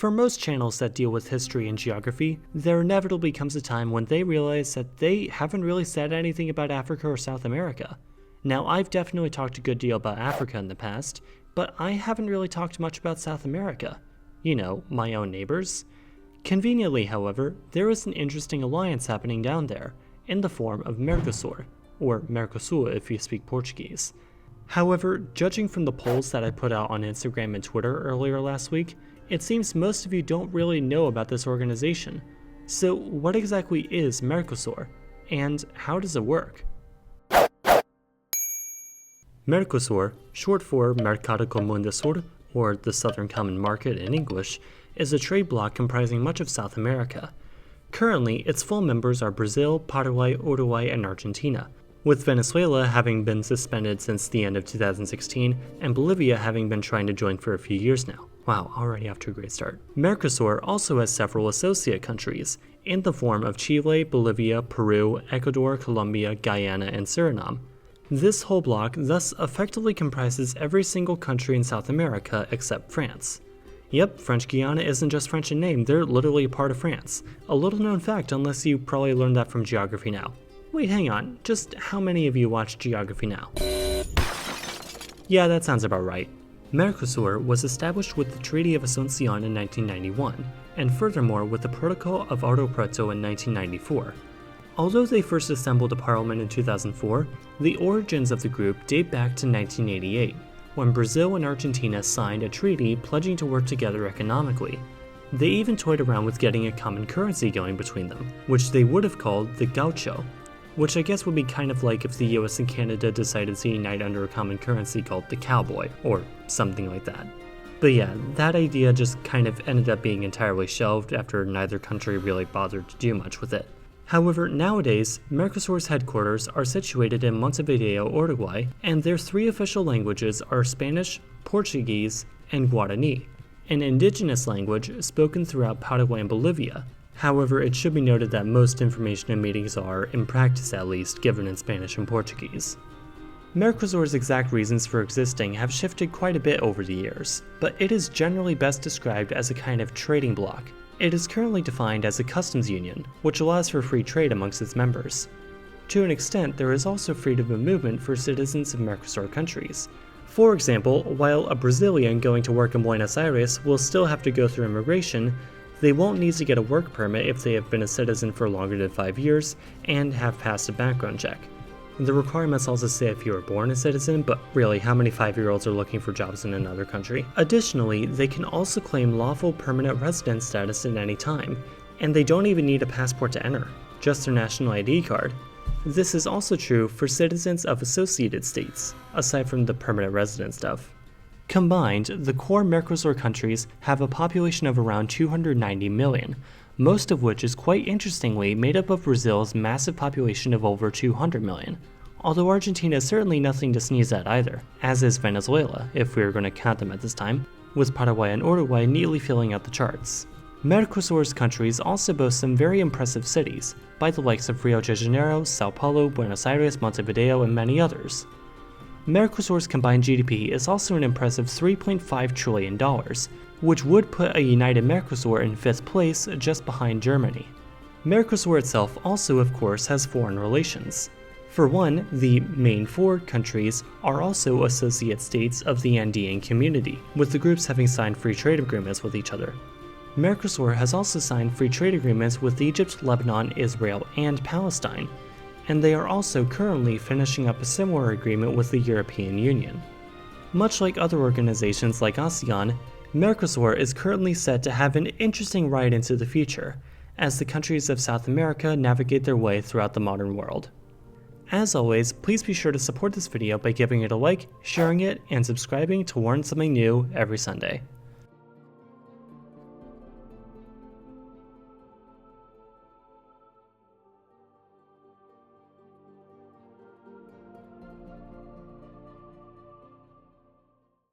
For most channels that deal with history and geography, there inevitably comes a time when they realize that they haven't really said anything about Africa or South America. Now, I've definitely talked a good deal about Africa in the past, but I haven't really talked much about South America. You know, my own neighbors. Conveniently, however, there is an interesting alliance happening down there, in the form of Mercosur, or Mercosur if you speak Portuguese. However, judging from the polls that I put out on Instagram and Twitter earlier last week, it seems most of you don't really know about this organization. So what exactly is Mercosur, and how does it work? Mercosur, short for Mercado Común del Sur, or the Southern Common Market in English, is a trade bloc comprising much of South America. Currently, its full members are Brazil, Paraguay, Uruguay, and Argentina, with Venezuela having been suspended since the end of 2016 and Bolivia having been trying to join for a few years now. Wow, already off to a great start. Mercosur also has several associate countries, in the form of Chile, Bolivia, Peru, Ecuador, Colombia, Guyana, and Suriname. This whole bloc thus effectively comprises every single country in South America except France. Yep, French Guiana isn't just French in name, they're literally a part of France. A little known fact, unless you probably learned that from Geography Now. Wait, hang on, just how many of you watch Geography Now? Yeah, that sounds about right. Mercosur was established with the Treaty of Asuncion in 1991, and furthermore with the Protocol of Rio Preto in 1994. Although they first assembled a parliament in 2004, the origins of the group date back to 1988, when Brazil and Argentina signed a treaty pledging to work together economically. They even toyed around with getting a common currency going between them, which they would have called the gaucho, which I guess would be kind of like if the US and Canada decided to unite under a common currency called the cowboy, or something like that. But yeah, that idea just kind of ended up being entirely shelved after neither country really bothered to do much with it. However, nowadays, Mercosur's headquarters are situated in Montevideo, Uruguay, and their three official languages are Spanish, Portuguese, and Guarani, an indigenous language spoken throughout Paraguay and Bolivia. However, it should be noted that most information and meetings are, in practice at least, given in Spanish and Portuguese. Mercosur's exact reasons for existing have shifted quite a bit over the years, but it is generally best described as a kind of trading bloc. It is currently defined as a customs union, which allows for free trade amongst its members. To an extent, there is also freedom of movement for citizens of Mercosur countries. For example, while a Brazilian going to work in Buenos Aires will still have to go through immigration, they won't need to get a work permit if they have been a citizen for longer than 5 years and have passed a background check. The requirements also say if you were born a citizen, but really, how many 5-year-olds are looking for jobs in another country? Additionally, they can also claim lawful permanent resident status at any time, and they don't even need a passport to enter, just their national ID card. This is also true for citizens of associated states, aside from the permanent resident stuff. Combined, the core Mercosur countries have a population of around 290 million, most of which is quite interestingly made up of Brazil's massive population of over 200 million. Although Argentina is certainly nothing to sneeze at either, as is Venezuela, if we are going to count them at this time, with Paraguay and Uruguay neatly filling out the charts. Mercosur's countries also boast some very impressive cities, by the likes of Rio de Janeiro, Sao Paulo, Buenos Aires, Montevideo, and many others. Mercosur's combined GDP is also an impressive $3.5 trillion, which would put a united Mercosur in 5th place just behind Germany. Mercosur itself also, of course, has foreign relations. For one, the main 4 countries are also associate states of the Andean community, with the groups having signed free trade agreements with each other. Mercosur has also signed free trade agreements with Egypt, Lebanon, Israel, and Palestine, and they are also currently finishing up a similar agreement with the European Union. Much like other organizations like ASEAN, Mercosur is currently set to have an interesting ride into the future, as the countries of South America navigate their way throughout the modern world. As always, please be sure to support this video by giving it a like, sharing it, and subscribing to learn something new every Sunday.